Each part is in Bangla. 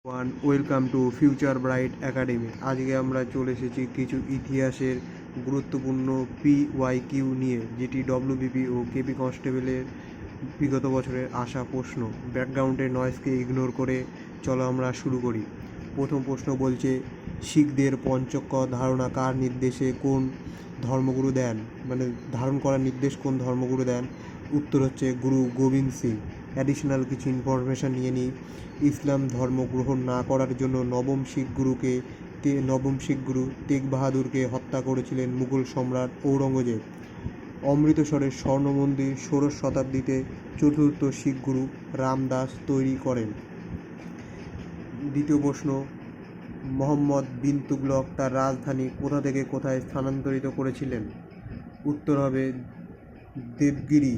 Welcome to future bright academy. আজকে আমরা চলে এসেছি কিছু ইতিহাসের গুরুত্বপূর্ণ PYQ নিয়ে, যেটি ডব্লিউবিপি ও কেপি কনস্টেবলের বিগত বছরের আসা প্রশ্ন। ব্যাকগ্রাউন্ডের নয়েজকে ইগনোর করে চলো আমরা শুরু করি। প্রথম প্রশ্ন বলছে, শিখদের পঞ্চক্য ধারণা কার নির্দেশে কোন ধর্মগুরু দেন, মানে ধারণ করার নির্দেশ কোন ধর্মগুরু দেন? উত্তর হচ্ছে গুরু গোবিন্দ সিং। অ্যাডিশনাল কিছু ইনফরমেশান নিয়ে নিই। ইসলাম ধর্ম গ্রহণ না করার জন্য নবম শিখ গুরু তেগ বাহাদুরকে হত্যা করেছিলেন মুঘল সম্রাট ঔরঙ্গজেব। অমৃতসরের স্বর্ণ মন্দির ষোড়শ শতাব্দীতে চতুর্থ শিখ গুরু রামদাস তৈরি করেন। দ্বিতীয় প্রশ্ন, মোহাম্মদ বিন তুগলক তার রাজধানী কোথা থেকে কোথায় স্থানান্তরিত করেছিলেন? উত্তর হবে দেবগিরি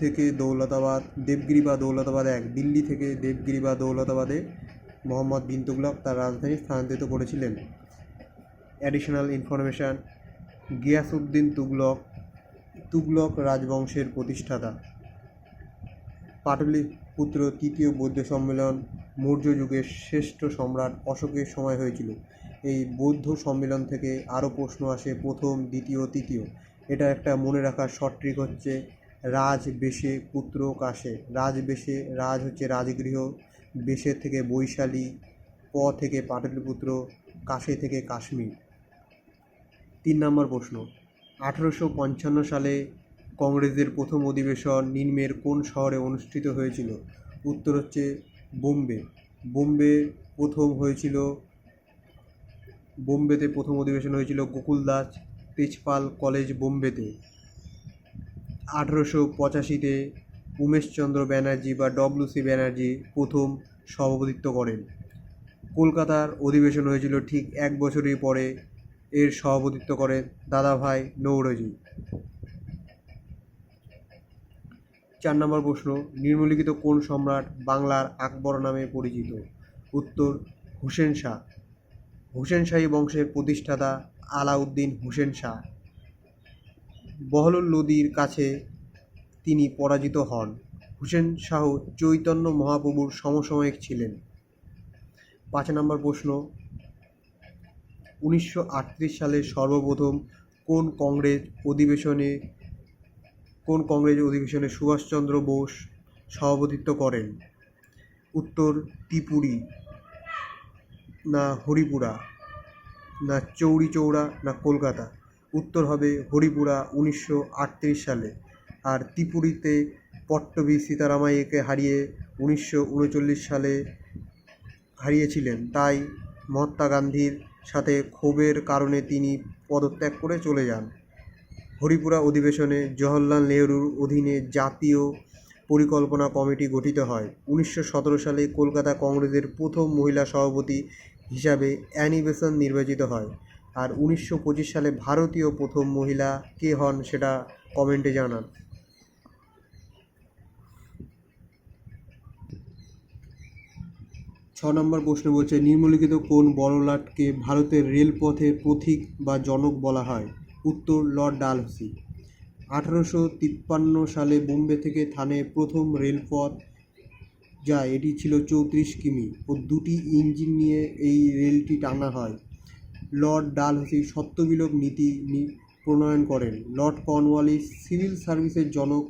থেকে দৌলতাবাদ, দেবগিরি বা দৌলতাবাদ এক, দিল্লি থেকে দেবগিরি বা দৌলতাবাদে মোহাম্মদ বিন তুগলক তার রাজধানী স্থানান্তরিত করেছিলেন। অ্যাডিশনাল ইনফরমেশান, গিয়াসউদ্দিন তুগলক রাজবংশের প্রতিষ্ঠাতা। পাটলিপুত্র তৃতীয় বৌদ্ধ সম্মেলন মৌর্য যুগের শ্রেষ্ঠ সম্রাট অশোকের সময় হয়েছিল। এই বৌদ্ধ সম্মেলন থেকে আরও প্রশ্ন আসে, প্রথম, দ্বিতীয়, তৃতীয়। এটা একটা মনে রাখার শর্ট ট্রিক হচ্ছে রাজ বেশে পুত্র কাশে। রাজ বেশে, রাজ হচ্ছে রাজগৃহ, বেশের থেকে বৈশালী, থেকে পাটলিপুত্র, কাশে থেকে কাশ্মীর। 3 নম্বর প্রশ্ন, 1855 সালে কংগ্রেসের প্রথম অধিবেশন নিম্নের কোন শহরে অনুষ্ঠিত হয়েছিল? উত্তর হচ্ছে বোম্বেতে প্রথম অধিবেশন হয়েছিল গোকুলদাস তেজপাল কলেজ, বোম্বেতে। 1885-তে উমেশচন্দ্র ব্যানার্জি বা WC ব্যানার্জি প্রথম সভাপতিত্ব করেন। কলকাতার অধিবেশন হয়েছিল ঠিক 1 বছরই পরে। এর সভাপতিত্ব করেন দাদাভাই নৌরোজি। 4 নম্বর প্রশ্ন, নিম্নলিখিত কোন সম্রাট বাংলার আকবর নামে পরিচিত? উত্তর হুসেন শাহ। হুসেন শাহী বংশের প্রতিষ্ঠাতা আলাউদ্দিন হুসেন শাহ। বহলুল লোদির কাছে তিনি পরাজিত হন। হুসেন শাহ চৈতন্য মহাপ্রভুর সমসাময়িক ছিলেন। 5 নম্বর প্রশ্ন, 1938 সালে সর্বপ্রথম কোন কংগ্রেস অধিবেশনে সুভাষচন্দ্র বোস সভাপতিত্ব করেন? উত্তর ত্রিপুরী না হরিপুরা না চৌরি চৌরা না কলকাতা? উত্তর হবে হরিপুরা, 1938 সালে। আর ত্রিপুরীতে পট্টভি সীতারামাইয়াকে হারিয়ে 1939 সালে হারিয়েছিলেন। তাই মহাত্মা গান্ধীর সাথে ক্ষোভের কারণে তিনি পদত্যাগ করে চলে যান। হরিপুরা অধিবেশনে জওহরলাল নেহরুর অধীনে জাতীয় পরিকল্পনা কমিটি গঠিত হয়। 1917 সালে কলকাতা কংগ্রেসের প্রথম মহিলা সভাপতি হিসাবে অ্যানি বেসান্ট নির্বাচিত হয়। আর 1925 সালে ভারতীয় প্রথম মহিলা কে হন সেটা কমেন্টে জানান। 6 নম্বর প্রশ্ন বলছে, নিম্নলিখিত কোন বড়লাটকে ভারতের রেলপথের পথিক বা জনক বলা হয়? উত্তর লর্ড ডালহৌসি। 1853 সালে বোম্বে থেকে থানে প্রথম রেলপথ যায়। এটি ছিল 34 কিমি ও 2টি ইঞ্জিন নিয়ে এই রেলটি টানা হয়। লর্ড ডালহৌসি সত্যবিলোপ নীতি প্রণয়ন করেন। লর্ড কর্নওয়ালিস সিভিল সার্ভিসের জনক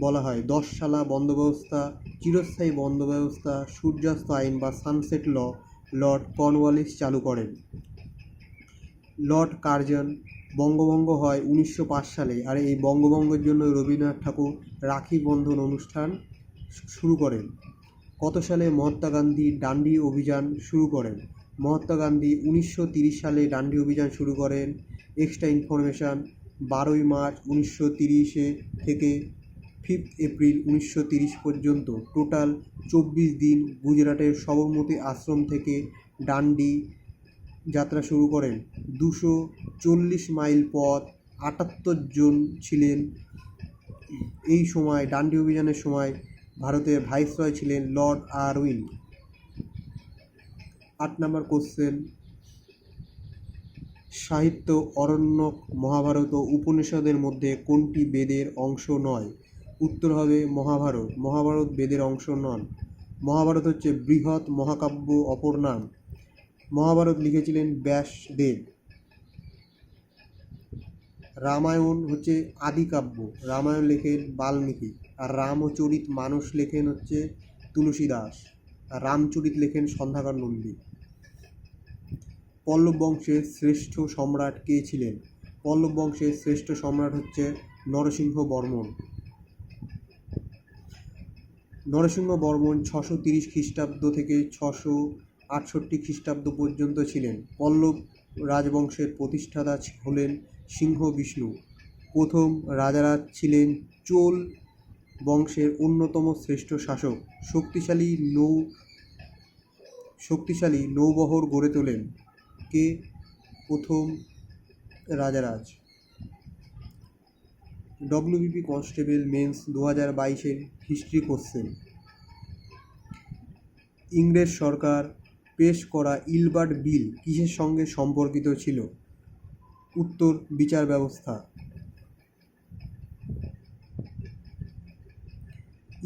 বলা হয়। 10 সালা বন্দোবস্তা, চিরস্থায়ী বন্দোবস্তা, সূর্যাস্ত আইন বা সানসেট ল লর্ড কর্নওয়ালিস চালু করেন। লর্ড কার্জন বঙ্গভঙ্গ হয় 1905 সালে। আর এই বঙ্গভঙ্গের জন্য রবীন্দ্রনাথ ঠাকুর রাখি বন্ধন অনুষ্ঠান শুরু করেন। কত সালে মহাত্মা গান্ধী ডান্ডি অভিযান শুরু করেন? মহাত্মা গান্ধী 1930 সালে ডান্ডি অভিযান শুরু করেন। এক্সট্রা ইনফরমেশান, 12ই মার্চ 1930 থেকে 5 এপ্রিল 1930 পর্যন্ত টোটাল 24 দিন গুজরাটের সবরমতী আশ্রম থেকে ডান্ডি যাত্রা শুরু করেন। 240 মাইল পথ, 78 জন ছিলেন। এই সময় ডান্ডি অভিযানের সময় ভারতের ভাইসরয় ছিলেন লর্ড আরউইন। 8 নম্বর কোশ্চেন, সাহিত্য অরণ্যক মহাভারত ও উপনিষদের মধ্যে কোনটি বেদের অংশ নয়? উত্তর হবে মহাভারত। মহাভারত বেদের অংশ নন। মহাভারত হচ্ছে বৃহৎ মহাকাব্য অপর নাম। মহাভারত লিখেছিলেন ব্যাসদেব। রামায়ণ হচ্ছে আদিকাব্য, রামায়ণ লেখেন বাল্মীকি। আর রামচরিত মানস লেখেন হচ্ছে তুলসীদাস। আর রামচরিত লেখেন সন্ধ্যাকর নন্দী। পল্লব বংশের শ্রেষ্ঠ সম্রাট কে ছিলেন? পল্লব বংশের শ্রেষ্ঠ সম্রাট হচ্ছে নরসিংহ বর্মন। নরসিংহ বর্মন 630 খ্রিস্টাব্দ থেকে 668 খ্রিস্টাব্দ পর্যন্ত ছিলেন। পল্লব রাজবংশের প্রতিষ্ঠাতা হলেন সিংহ বিষ্ণু। প্রথম রাজারাজ ছিলেন চোল বংশের অন্যতম শ্রেষ্ঠ শাসক। শক্তিশালী নৌবহর গড়ে তোলেন কে? প্রথম রাজারাজ। ডব্লিউবিপি কনস্টেবল মেন্স 2022-এর হিস্ট্রি কোশ্চেন। ইংরেজ সরকার পেশ করা ইলবার্ট বিল কিসের সঙ্গে সম্পর্কিত ছিল? উত্তর, বিচার ব্যবস্থা।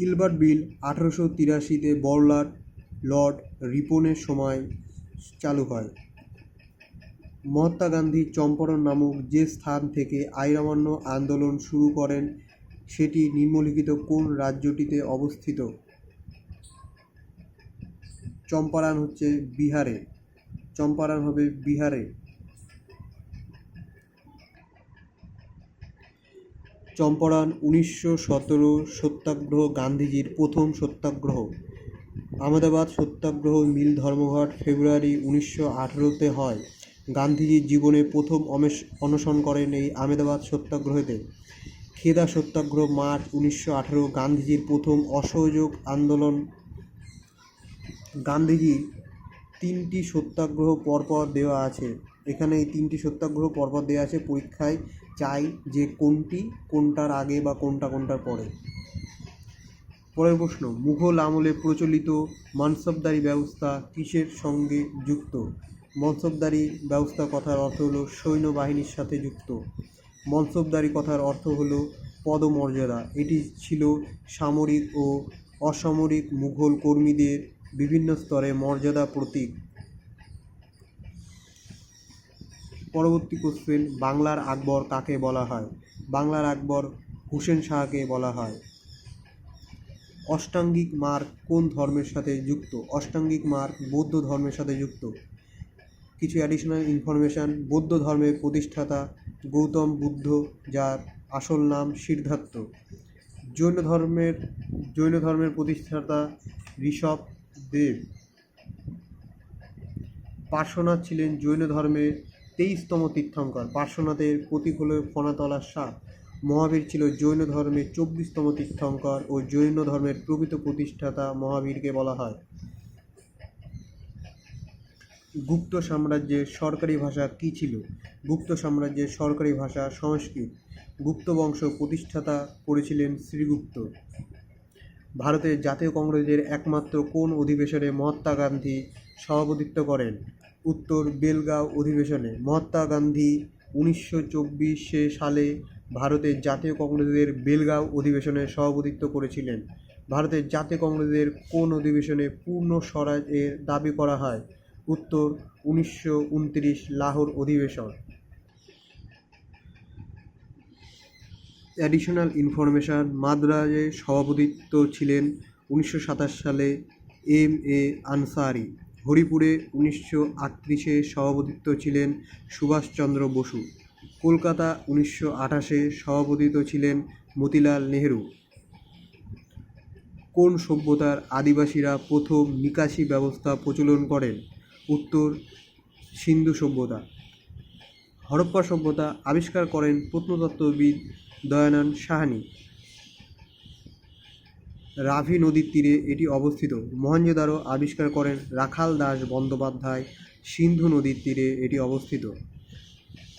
ইলবার্ট বিল 1883-তে বড়লাট লর্ড রিপনের সময় চালু হয়। মহাত্মা গান্ধী চম্পারণ নামক যে স্থান থেকে আইন অমান্য আন্দোলন শুরু করেন সেটি নিম্নলিখিত কোন রাজ্যটিতে অবস্থিত? চম্পারণ হচ্ছে বিহারে। চম্পারণ হবে বিহারে। চম্পারণ 1917 সত্যাগ্রহ গান্ধীজির প্রথম সত্যাগ্রহ। আহমেদাবাদ সত্যাগ্রহ মিল ধর্মঘট ফেব্রুয়ারি 1918-তে হয়। গান্ধীজির জীবনে প্রথম অনশন করেন এই আহমেদাবাদ সত্যাগ্রহতে। খেদা সত্যাগ্রহ মার্চ 1918 গান্ধীজির প্রথম অসহযোগ আন্দোলন। গান্ধীজির 3টি সত্যাগ্রহ পরপর দেওয়া আছে। এখানে এই 3টি সত্যাগ্রহ পরপর দেওয়া আছে, পরীক্ষায় চাই যে কোনটার আগে বা কোনটার পরে। পরের প্রশ্ন, মুঘল আমলে প্রচলিত মানসবদারি ব্যবস্থা কিসের সঙ্গে যুক্ত? মনসবদারি ব্যবস্থা কথার অর্থ হলো সৈন্যবাহিনীর সাথে যুক্ত। মনসবদারি কথার অর্থ হলো পদমর্যাদা। এটি ছিল সামরিক ও অসামরিক মুঘল কর্মীদের বিভিন্ন স্তরে মর্যাদা প্রতীক। পরবর্তী কোশ্চেন, বাংলার আকবর কাকে বলা হয়? বাংলার আকবর হুসেন শাহকে বলা হয়। অষ্টাঙ্গিক মার্গ কোন ধর্মের সাথে যুক্ত? অষ্টাঙ্গিক মার্গ বৌদ্ধ ধর্মের সাথে যুক্ত। কিছু অ্যাডিশনাল ইনফরমেশান, বৌদ্ধ ধর্মের প্রতিষ্ঠাতা গৌতম বুদ্ধ, যার আসল নাম সিদ্ধার্থ। জৈন ধর্মের প্রতিষ্ঠাতা ঋষভ দেব। পার্শ্বনাথ ছিলেন জৈন ধর্মের 23তম তীর্থঙ্কর। পার্শ্বনাথের প্রতীক হল ফণাতলার সাপ। মহাবীর ছিল জৈন ধর্মের 24তম তীর্থঙ্কর ও জৈন ধর্মের প্রকৃত প্রতিষ্ঠাতা মহাবীরকে বলা হয়। গুপ্ত সাম্রাজ্যের সরকারি ভাষা কী ছিল? গুপ্ত সাম্রাজ্যের সরকারি ভাষা সংস্কৃত। গুপ্ত বংশ প্রতিষ্ঠাতা করেছিলেন শ্রীগুপ্ত। ভারতের জাতীয় কংগ্রেসের একমাত্র কোন অধিবেশনে মহাত্মা গান্ধী সভাপতিত্ব করেন? উত্তর, বেলগাঁও অধিবেশনে। মহাত্মা গান্ধী 1924 সালে ভারতের জাতীয় কংগ্রেসের বেলগাঁও অধিবেশনে সভাপতিত্ব করেছিলেন। ভারতের জাতীয় কংগ্রেসের কোন অধিবেশনে পূর্ণ স্বরাজের দাবি করা হয়? উত্তর, 1929 লাহোর অধিবেশন। অ্যাডিশনাল ইনফরমেশান, মাদ্রাজে সভাপতিত্ব ছিলেন 1927 সালে এম.এ. আনসারি। হরিপুরে 1938 সভাপতিত্ব ছিলেন সুভাষচন্দ্র বসু। কলকাতা 1928 সভাপতিত্ব ছিলেন মতিলাল নেহেরু। কোন সভ্যতার আদিবাসীরা প্রথম নিকাশি ব্যবস্থা প্রচলন করেন? উত্তর, সিন্ধু সভ্যতা। হরপ্পা সভ্যতা আবিষ্কার করেন প্রত্নতত্ত্ববিদ দয়ানন্দ সাহানি। রাভি নদীর তীরে এটি অবস্থিত। মহেঞ্জোদারো আবিষ্কার করেন রাখাল দাস বন্দ্যোপাধ্যায়। সিন্ধু নদীর তীরে এটি অবস্থিত।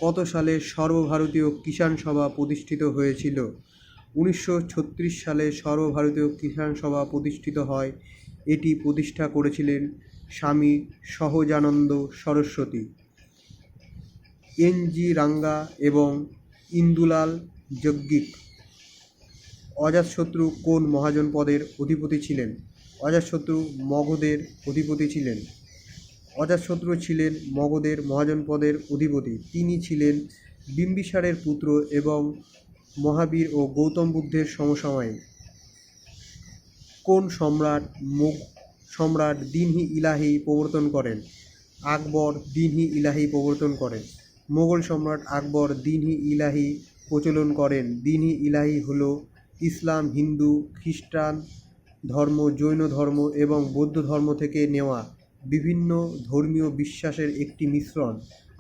কত সালে সর্বভারতীয় কিষাণ সভা প্রতিষ্ঠিত হয়েছিল? 1936 সালে সর্বভারতীয় কিষাণ সভা প্রতিষ্ঠিত হয়। এটি প্রতিষ্ঠা করেছিলেন স্বামী সহজানন্দ সরস্বতী। এন.জি. রাঙ্গা এবং ইন্দুলাল যজ্ঞিক। অজাতশত্রু কোন মহাজনপদের অধিপতি ছিলেন? অজাতশত্রু মগধের অধিপতি ছিলেন। অজাতশত্রু ছিলেন মগধের মহাজনপদের অধিপতি। তিনি ছিলেন বিম্বিসারের পুত্র এবং মহাবীর ও গৌতম বুদ্ধের সমসাময়িক। কোন সম্রাট দিন-ই ইলাহি প্রবর্তন করেন? আকবর দিন-ই ইলাহি প্রবর্তন করেন। মোগল সম্রাট আকবর দিন-ই ইলাহি প্রচলন করেন। দিন-ই ইলাহি হল ইসলাম, হিন্দু, খ্রিস্টান ধর্ম, জৈন ধর্ম এবং বৌদ্ধ ধর্ম থেকে নেওয়া বিভিন্ন ধর্মীয় বিশ্বাসের একটি মিশ্রণ।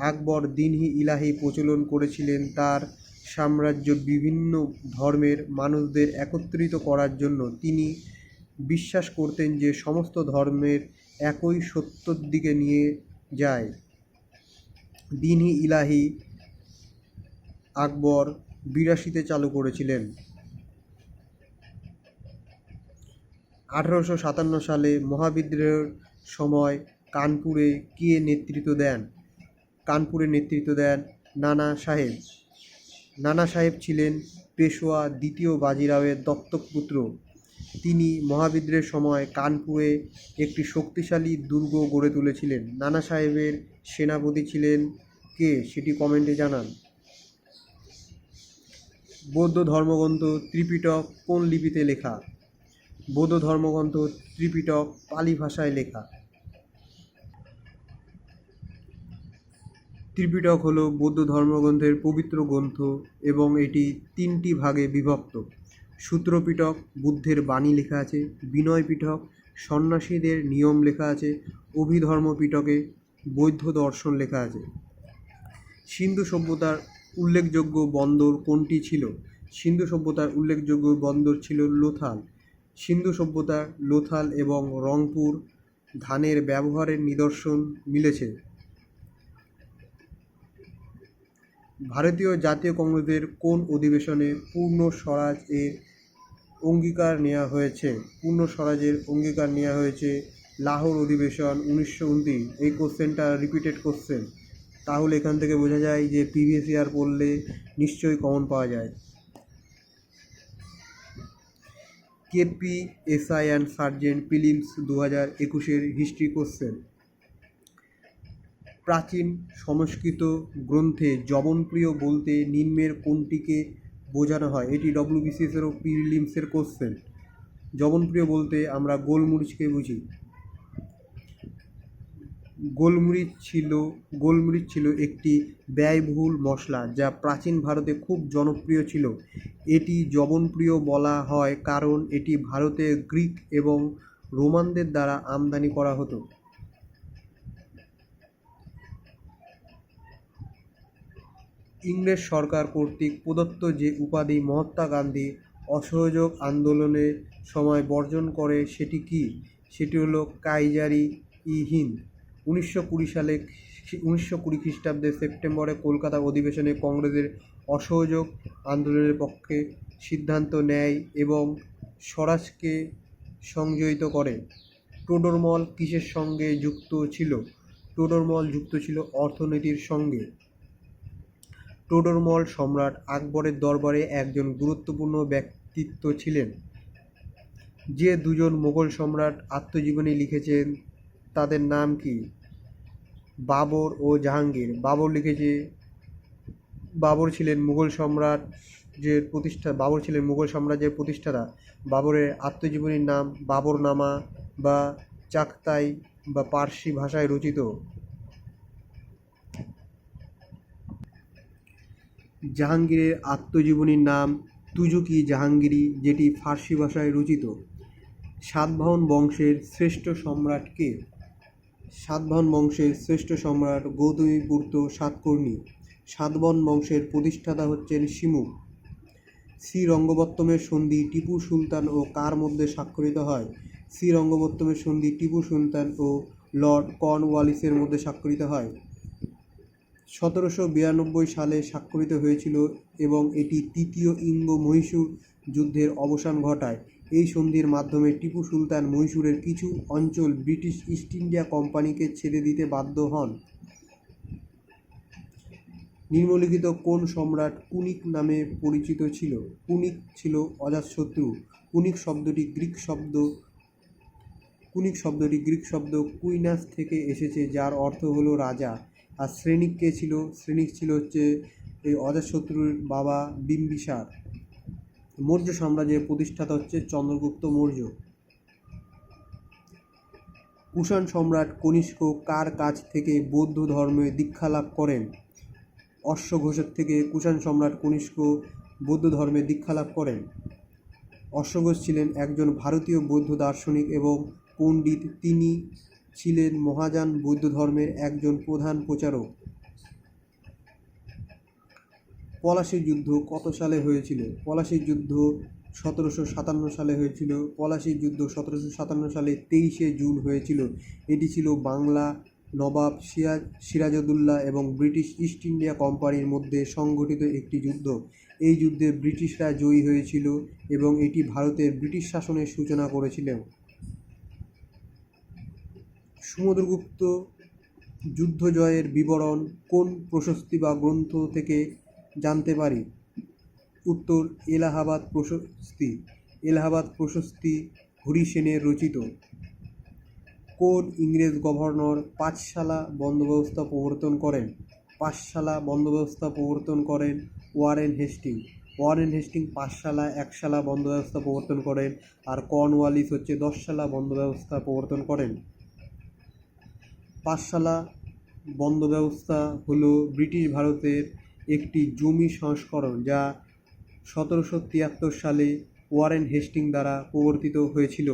আকবর দিন-ই ইলাহি প্রচলন করেছিলেন তার সাম্রাজ্য বিভিন্ন ধর্মের মানুষদের একত্রিত করার জন্য। তিনি বিশ্বাস করতেন যে সমস্ত ধর্মের একই সত্যর দিকে নিয়ে যায়। দিন-ই ইলাহি আকবর ৮২তে চালু করেছিলেন। ১৮৫৭ সালে মহাবিদ্রোহের সময় কানপুরে কে নেতৃত্ব দেন? কানপুরে নেতৃত্ব দেন নানা সাহেব। নানা সাহেব ছিলেন পেশোয়া দ্বিতীয় বাজিরাওয়ের দত্তক পুত্র। তিনি মহাবিদ্রোহের সময় কানপুরে একটি শক্তিশালী দুর্গ গড়ে তুলেছিলেন। নানা সাহেবের সেনাপতি ছিলেন কে সেটি কমেন্টে জানান। বৌদ্ধ ধর্মগ্রন্থ ত্রিপিটক কোন লিপিতে লেখা? বৌদ্ধ ধর্মগ্রন্থ ত্রিপিটক পালি ভাষায় লেখা। ত্রিপিটক হল বৌদ্ধ ধর্মগ্রন্থের পবিত্র গ্রন্থ এবং এটি ৩টি ভাগে বিভক্ত। সূত্রপিটক বুদ্ধের বাণী লেখা আছে, বিনয় পিটক সন্ন্যাসীদের নিয়ম লেখা আছে, অভিধর্ম পিটকে বৌদ্ধ দর্শন লেখা আছে। সিন্ধু সভ্যতার উল্লেখযোগ্য বন্দর কোনটি ছিল? সিন্ধু সভ্যতার উল্লেখযোগ্য বন্দর ছিল লোথাল। সিন্ধু সভ্যতার লোথাল এবং রংপুর ধানের ব্যবহারের নিদর্শন মিলেছে। ভারতীয় জাতীয় কংগ্রেসের কোন অধিবেশনে পূর্ণ স্বরাজ এর অঙ্গীকার নেওয়া হয়েছে? পূর্ণ স্বরাজের অঙ্গীকার নেওয়া হয়েছে লাহোর অধিবেশন ১৯২৯। এই কোশ্চেনটা রিপিটেড কোশ্চেন, তাহলে এখান থেকে বোঝা যায় যে প্রিভিয়াস ইয়ার পড়লে নিশ্চয়ই কমন পাওয়া যায়। KP SI and sergeant prelims ২০২১-এর হিস্ট্রি কোশ্চেন। প্রাচীন সংস্কৃত গ্রন্থে জবনপ্রিয় বলতে নিম্নের কোনটিকে বোঝানো হয়? এটি ডব্লিউবিসিএসেরও প্রিলিমসের কোশ্চেন। জবনপ্রিয় বলতে আমরা গোলমরিচকে বুঝি। গোলমরিচ ছিল একটি ব্যয়বহুল মশলা যা প্রাচীন ভারতে খুব জনপ্রিয় ছিল। এটি জবনপ্রিয় বলা হয় কারণ এটি ভারতে গ্রিক এবং রোমানদের দ্বারা আমদানি করা হতো। ইংরেজ সরকার কর্তৃক প্রদত্ত যে উপাধি মহাত্মা গান্ধী অসহযোগ আন্দোলনের সময় বর্জন করে সেটি কি? সেটি হলো কাইজার-ই-হিন্দ। ১৯২০ খ্রিস্টাব্দের সেপ্টেম্বরে কলকাতা অধিবেশনে কংগ্রেসের অসহযোগ আন্দোলনের পক্ষে সিদ্ধান্ত নেয় এবং স্বরাজকে সংযোজিত করে। টোডরমল কিসের সঙ্গে যুক্ত ছিল? টোডরমল যুক্ত ছিল অর্থনীতির সঙ্গে। টোডরমল সম্রাট আকবরের দরবারে একজন গুরুত্বপূর্ণ ব্যক্তিত্ব ছিলেন। যে দুজন মোগল সম্রাট আত্মজীবনী লিখেছেন তাদের নাম কি? বাবর ও জাহাঙ্গীর। বাবর ছিলেন মুঘল সাম্রাজ্যের প্রতিষ্ঠাতা। বাবরের আত্মজীবনীর নাম বাবরনামা বা চাগতাই বা পার্সি ভাষায় রচিত। জাহাঙ্গীরের আত্মজীবনীর নাম তুজুকি জাহাঙ্গীরি, যেটি ফার্সি ভাষায় রচিত। সাতবাহন বংশের শ্রেষ্ঠ সম্রাট কে? সাতবাহন বংশের শ্রেষ্ঠ সম্রাট গৌতমীপুত্র সাতকর্ণী। সাতবাহন বংশের প্রতিষ্ঠাতা হচ্ছেন শিমুখ। শ্রীরঙ্গপত্তমের সন্ধি টিপু সুলতান ও কার মধ্যে স্বাক্ষরিত হয়? শ্রীরঙ্গপত্তমের সন্ধি টিপু সুলতান ও লর্ড কর্নওয়ালিসের মধ্যে স্বাক্ষরিত হয়। ১৭৯২ সালে স্বাক্ষরিত হয়েছিল এবং এটি তৃতীয় ইঙ্গ-মহীশূর যুদ্ধের অবসান ঘটায়। এই সন্ধির মাধ্যমে টিপু সুলতান মহীশূরের কিছু অঞ্চল ব্রিটিশ ইস্ট ইন্ডিয়া কোম্পানিকে ছেড়ে দিতে বাধ্য হন। নিম্নলিখিত কোন সম্রাট পুনিক নামে পরিচিত ছিল? পুনিক ছিল অজাতশত্রু। পুনিক শব্দটি গ্রিক শব্দ কুনিক শব্দটি গ্রিক শব্দ কুইনাস থেকে এসেছে, যার অর্থ হলো রাজা। আর শ্রেণিক কে ছিল? শ্রেণিক ছিল হচ্ছে এই অজাতশত্রুর বাবা বিম্বিসার। মৌর্য সাম্রাজ্যের প্রতিষ্ঠাতা হচ্ছে চন্দ্রগুপ্ত মৌর্য। কুষাণ সম্রাট কনিষ্ক কার কাছ থেকে বৌদ্ধ ধর্মে দীক্ষা লাভ করেন? অশ্বঘোষের থেকে কুষাণ সম্রাট কনিষ্ক বৌদ্ধ ধর্মে দীক্ষা লাভ করেন। অশ্বঘোষ ছিলেন একজন ভারতীয় বৌদ্ধ দার্শনিক এবং পণ্ডিত। তিনি ছিলেন মহাযান বৌদ্ধ ধর্মের একজন প্রধান প্রচারক। পলাশীর যুদ্ধ কত সালে হয়েছিল? পলাশীর যুদ্ধ 1757 সালে হয়েছিল। পলাশীর যুদ্ধ 1757 সালে 23শে জুন হয়েছিল। এটি ছিল বাংলা নবাব সিরাজউদ্দৌলা এবং ব্রিটিশ ইস্ট ইন্ডিয়া কোম্পানির মধ্যে সংঘটিত একটি যুদ্ধ। এই যুদ্ধে ব্রিটিশরা জয়ী হয়েছিল এবং এটি ভারতের ব্রিটিশ শাসনের সূচনা করেছিল। সমুদ্রগুপ্ত যুদ্ধ জয়ের বিবরণ কোন প্রশস্তি বা গ্রন্থ থেকে জানতে পারি? উত্তর, এলাহাবাদ প্রশস্তি। এলাহাবাদ প্রশস্তি হরিসেনের রচিত। কোন ইংরেজ গভর্নর পাঠশালা বন্দোবস্ত প্রবর্তন করেন? পাঠশালা বন্দোবস্ত প্রবর্তন করেন ওয়ারেন হেস্টিং। ওয়ারেন হেস্টিং পাঠশালা একশালা বন্দোবস্ত প্রবর্তন করেন, আর কর্নওয়ালিস হচ্ছে 10 শালা বন্দোবস্ত প্রবর্তন করেন। পাঠশালা বন্দোবস্ত হলো ব্রিটিশ ভারতের একটি জমি সংস্করণ, যা 1773 সালে ওয়ারেন হেস্টিং দ্বারা প্রবর্তিত হয়েছিল।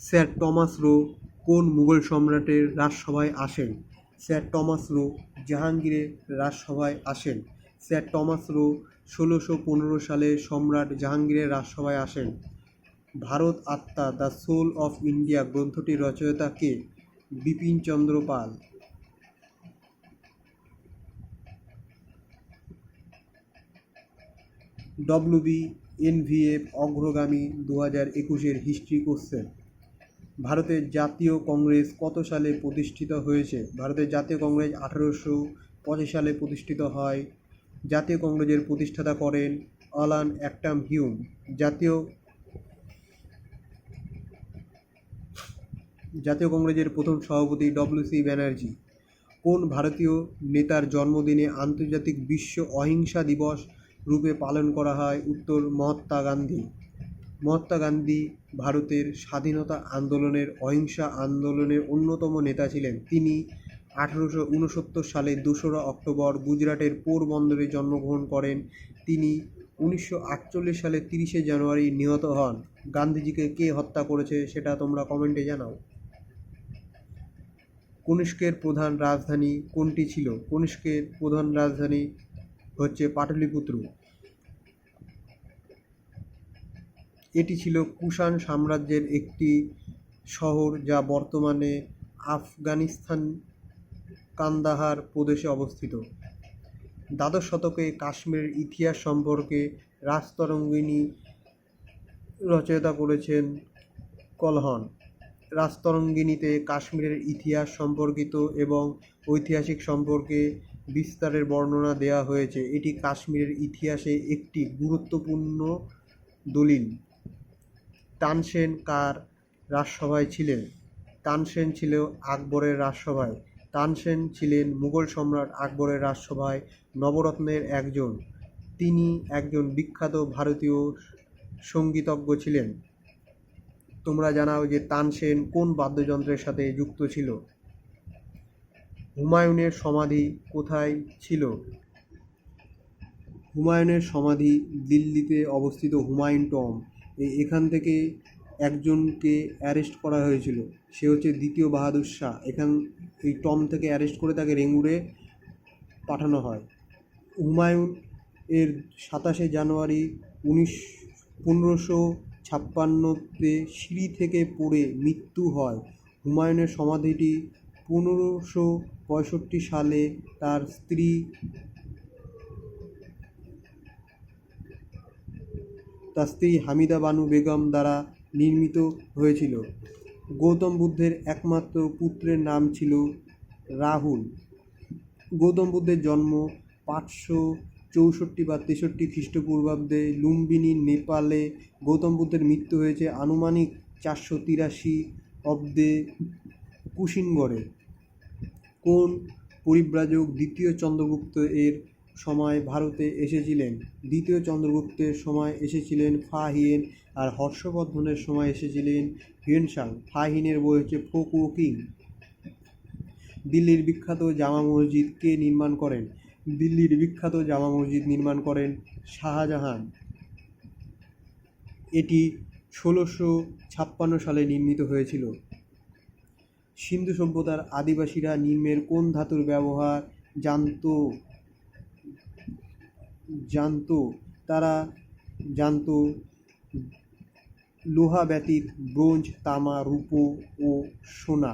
স্যার টমাস রো কোন মুঘল সম্রাটের রাজসভায় আসেন? স্যার টমাস রো জাহাঙ্গীরের রাজসভায় আসেন। স্যার টমাস রো 1615 সালে সম্রাট জাহাঙ্গীরের রাজসভায় আসেন। ভারত আত্মা দ্য সোল অফ ইন্ডিয়া গ্রন্থটির রচয়িতা কে? বিপিনচন্দ্র পাল। WBNVF অগ্রগামী 2021 হিস্ট্রি কোশ্চেন। ভারতের জাতীয় কংগ্রেস কত সালে প্রতিষ্ঠিত হয়েছে? ভারতের জাতীয় কংগ্রেস 1885 সালে প্রতিষ্ঠিত হয়। জাতীয় কংগ্রেসের প্রতিষ্ঠাতা করেন অ্যালান অ্যাটম হিউম। জাতীয় কংগ্রেসের প্রথম সভাপতি WC ব্যানার্জি। কোন ভারতীয় নেতার জন্মদিনে আন্তর্জাতিক বিশ্ব অহিংসা দিবস রূপে পালন করা হয়? উত্তর, মহাত্মা গান্ধী। মহাত্মা গান্ধী ভারতের স্বাধীনতা আন্দোলনের অহিংসা আন্দোলনের অন্যতম নেতা ছিলেন। তিনি 1869 সালে 2রা অক্টোবর গুজরাটের পোরবন্দরে জন্মগ্রহণ করেন। তিনি 1948 সালে 30শে জানুয়ারি নিহত হন। গান্ধীজিকে কে হত্যা করেছে সেটা তোমরা কমেন্টে জানাও। কনিষ্কের প্রধান রাজধানী কোনটি ছিল? কনিষ্কের প্রধান রাজধানী হচ্ছে পাটলিপুত্র। এটি ছিল কুষাণ সাম্রাজ্যের একটি শহর, যা বর্তমানে আফগানিস্তান কান্দাহার প্রদেশে অবস্থিত। দ্বাদশ শতকে কাশ্মীরের ইতিহাস সম্পর্কে রাজতরঙ্গিনী রচয়িতা করেছেন কলহন। রাজতরঙ্গিনীতে কাশ্মীরের ইতিহাস সম্পর্কিত এবং ঐতিহাসিক সম্পর্কে বিস্তারের বর্ণনা দেওয়া হয়েছে। এটি কাশ্মীরের ইতিহাসে একটি গুরুত্বপূর্ণ দলিল। তানসেন কার রাজসভায় ছিলেন? তানসেন ছিল আকবরের রাজসভায়। তানসেন ছিলেন মুঘল সম্রাট আকবরের রাজসভায় নবরত্নের একজন। তিনি একজন বিখ্যাত ভারতীয় সঙ্গীতজ্ঞ ছিলেন। তোমরা জানাও যে তানসেন কোন বাদ্যযন্ত্রের সাথে যুক্ত ছিল। হুমায়ুনের সমাধি কোথায় ছিল? হুমায়ুনের সমাধি দিল্লিতে অবস্থিত হুমায়ুন টম্ব। এখান থেকে একজনকে অ্যারেস্ট করা হয়েছিল, সে হচ্ছে দ্বিতীয় বাহাদুর শাহ। এই টম্ব থেকে অ্যারেস্ট করে তাকে রেঙ্গুরে পাঠানো হয়। হুমায়ুন এর 27শে জানুয়ারি 1556-তে সিঁড়ি থেকে পড়ে মৃত্যু হয়। হুমায়ুনের সমাধিটি 1565 সালে তার স্ত্রী হামিদা বানু বেগম দ্বারা নির্মিত হয়েছিল। গৌতম বুদ্ধের একমাত্র পুত্রের নাম ছিল রাহুল। গৌতম বুদ্ধের জন্ম 564 বা 63 খ্রিস্টপূর্বাব্দে লুম্বিনী, নেপালে। গৌতম বুদ্ধের মৃত্যু হয়েছে আনুমানিক 483 অব্দে কুশিনগড়ে। কোন পরিব্রাজক দ্বিতীয় চন্দ্রগুপ্ত এর সময় ভারতে এসেছিলেন? দ্বিতীয় চন্দ্রগুপ্তের সময় এসেছিলেন ফা হিয়েন, আর হর্ষবর্ধনের সময় এসেছিলেন হিউয়েনসাং। ফা হিয়েনের বই হচ্ছে ফোক ওকিং। দিল্লির বিখ্যাত জামা মসজিদ কে নির্মাণ করেন? দিল্লির বিখ্যাত জামা মসজিদ নির্মাণ করেন শাহজাহান। এটি 1656 সালে নির্মিত হয়েছিল। সিন্ধু সভ্যতার আদিবাসীরা নিম্নের কোন ধাতুর ব্যবহার জানতো? তারা জানতো লোহা ব্যতীত ব্রোঞ্জ, তামা, রূপো ও সোনা।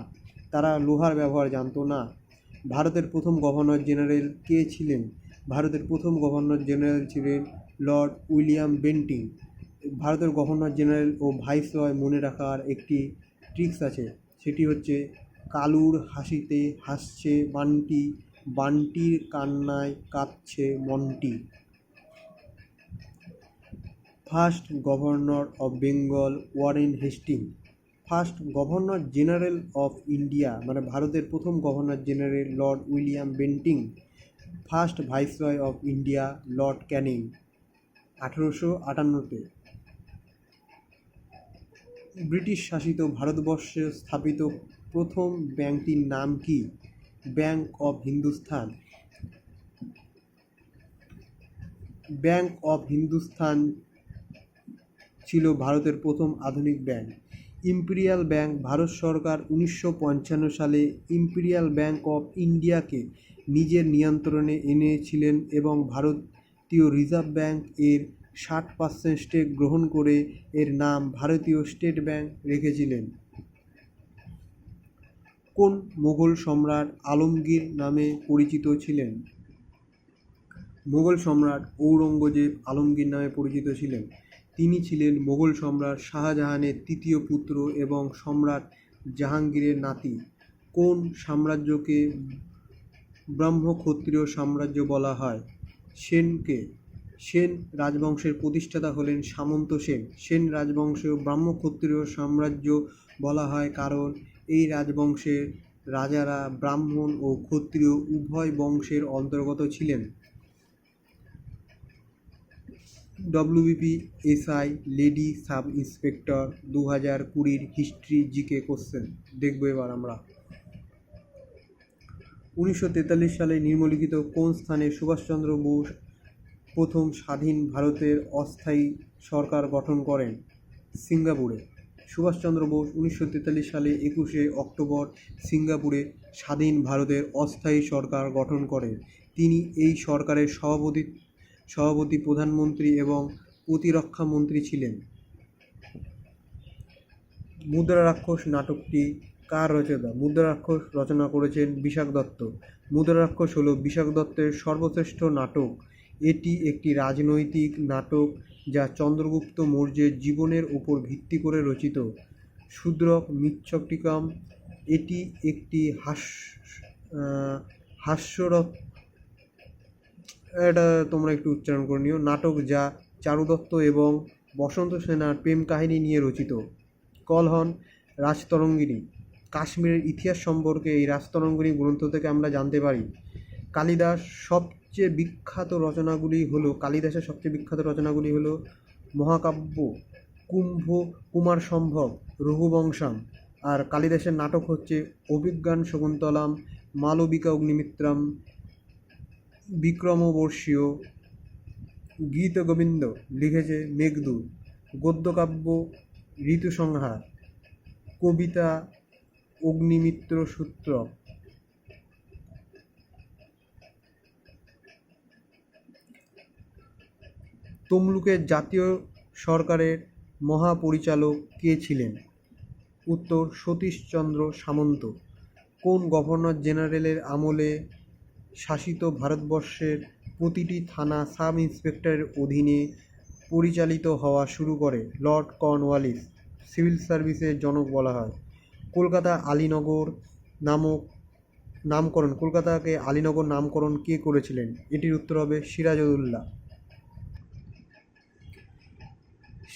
তারা লোহার ব্যবহার জানতো না। ভারতের প্রথম গভর্নর জেনারেল কে ছিলেন? ভারতের প্রথম গভর্নর জেনারেল ছিলেন লর্ড উইলিয়াম বেন্টিং। ভারতের গভর্নর জেনারেল ও ভাইসরয় মনে রাখার একটি ট্রিক্স আছে, সেটি হচ্ছে কালুর হাসিতে হাসছে বান্টি, বান্টির কান্নায় কাঁদছে Monty. First governor of Bengal Warren Hasting. First governor general of India মানে ভারতের প্রথম governor general lord William Bentinck. First viceroy of India lord Canning 1858-তে। ব্রিটিশ শাসিত ভারতবর্ষে স্থাপিত প্রথম ব্যাংকটির নাম কি? Bank of Hindustan. Bank of Hindustan ছিল ভারতের প্রথম আধুনিক ব্যাংক। Imperial bank. ভারত সরকার 1955 সালে ইম্পেরিয়াল ব্যাংক অফ ইন্ডিয়াকে নিজের নিয়ন্ত্রণে এনেছিলেন এবং ভারতীয় রিজার্ভ ব্যাংক এর 60% স্টেক গ্রহণ করে এর নাম ভারতীয় স্টেট ব্যাংক রেখেছিলেন। কোন মোগল সম্রাট আলমগীর নামে পরিচিত ছিলেন? মোগল সম্রাট ঔরঙ্গজেব আলমগীর নামে পরিচিত ছিলেন। তিনি ছিলেন মোগল সম্রাট শাহজাহানের তৃতীয় পুত্র এবং সম্রাট জাহাঙ্গীরের নাতি। কোন সাম্রাজ্যকে ব্রহ্মক্ষত্রীয় সাম্রাজ্য বলা হয়? সেনকে। সেন রাজবংশের প্রতিষ্ঠাতা হলেন সামন্ত সেন। সেন রাজবংশীয় ব্রহ্মক্ষত্রীয় সাম্রাজ্য বলা হয় কারণ এই রাজবংশের রাজারা ব্রাহ্মণ ও ক্ষত্রিয় উভয় বংশের অন্তর্গত ছিলেন। WBPSI lady sub inspector 2020 history GK question দেখব এবার আমরা। 1943 সালে নিম্নলিখিত কোন স্থানে সুভাষচন্দ্র বোস প্রথম স্বাধীন ভারতের অস্থায়ী সরকার গঠন করেন? সিঙ্গাপুরে। সুভাষচন্দ্র বোস 1943 সালে 21শে অক্টোবর সিঙ্গাপুরে স্বাধীন ভারতের অস্থায়ী সরকার গঠন করেন। তিনি এই সরকারের সভাপতি, প্রধানমন্ত্রী এবং প্রতিরক্ষা মন্ত্রী ছিলেন। মুদ্রা রাক্ষস নাটকটি কার রচনা? মুদ্রা রাক্ষস রচনা করেছেন বিশাখ দত্ত। মুদ্রা রাক্ষস হল বিশাখ দত্তের সর্বশ্রেষ্ঠ নাটক। এটি একটি রাজনৈতিক নাটক যা চন্দ্রগুপ্ত মৌর্যের জীবনের উপর ভিত্তি করে রচিত। শূদ্রক মৃচ্ছকটিকম। এটি একটি হাস্যরস, এটা তোমরা একটু উচ্চারণ করে নিও, নাটক যা চারু দত্ত এবং বসন্ত সেনার প্রেম কাহিনী নিয়ে রচিত। কলহন রাজতরঙ্গিনী। কাশ্মীরের ইতিহাস সম্পর্কে এই রাজতরঙ্গিনী গ্রন্থ থেকে আমরা জানতে পারি। কালিদাসের সবচেয়ে বিখ্যাত রচনাগুলি হলো মহাকাব্য, কুমার সম্ভব, রঘুবংশম। আর কালিদাসের নাটক হচ্ছে অভিজ্ঞান শকুন্তলম, মালবিকা অগ্নিমিত্রম, বিক্রমবর্ষীয়। গীতগোবিন্দ লিখেছে মেঘদূত। গদ্যকাব্য ঋতুসংহার, কবিতা অগ্নিমিত্র সূত্র। তমলুকের জাতীয় সরকারের মহাপরিচালক কে ছিলেন? উত্তর সতীশচন্দ্র সামন্ত। কোন গভর্নর জেনারেলের আমলে শাসিত ভারতবর্ষের প্রতিটি থানা সাব ইন্সপেক্টরের অধীনে পরিচালিত হওয়া শুরু করে? Lord Cornwallis. সিভিল সার্ভিসের জনক বলা হয়। কলকাতাকে আলীনগর নামকরণ কে করেছিলেন? এটির উত্তর হবে সিরাজউদ্দৌলা।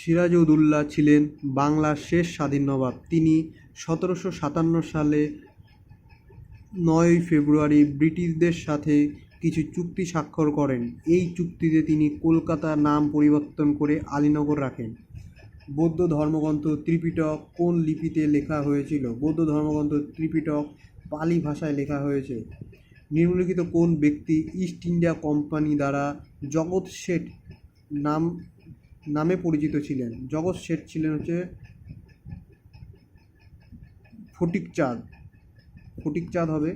সিরাজউদ্দৌলা ছিলেন বাংলার শেষ স্বাধীন নবাব। তিনি 1757 সালে 9 ফেব্রুয়ারি ব্রিটিশদের সাথে কিছু চুক্তি স্বাক্ষর করেন। এই চুক্তিতে তিনি কলকাতার নাম পরিবর্তন করে আলীনগর রাখেন। বৌদ্ধ ধর্মগ্রন্থ ত্রিপিটক কোন লিপিতে লেখা হয়েছিল? বৌদ্ধ ধর্মগ্রন্থ ত্রিপিটক পালি ভাষায় লেখা হয়েছে। নিম্নলিখিত কোন ব্যক্তি ইস্ট ইন্ডিয়া কোম্পানি দ্বারা জগৎ শেঠ নামে পরিচিত ছিলেন? জগৎ শেঠ ছিলেন ফটিকচাঁদ হবে।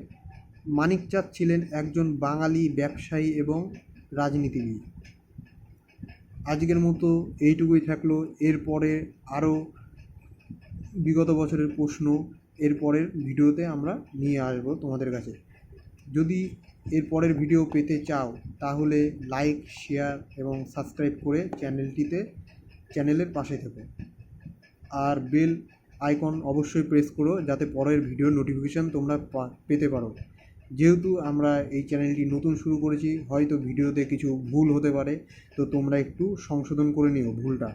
মানিকচাঁদ ছিলেন একজন বাঙালি ব্যবসায়ী এবং রাজনীতিবিদ। আজকের মতো এইটুকুই থাকলো। এরপরে আরও বিগত বছরের প্রশ্ন এরপরের ভিডিওতে আমরা নিয়ে আসবো তোমাদের কাছে। যদি এরপরের ভিডিও পেতে চাও তাহলে লাইক, শেয়ার এবং সাবস্ক্রাইব করে চ্যানেলের পাশে থেকো। আর বেল আইকন অবশ্যই প্রেস করো যাতে পরের ভিডিওর নোটিফিকেশান তোমরা পেতে পারো। যেহেতু আমরা এই চ্যানেলটি নতুন শুরু করেছি, হয়তো ভিডিওতে কিছু ভুল হতে পারে, তো তোমরা একটু সংশোধন করে নিও ভুলটা।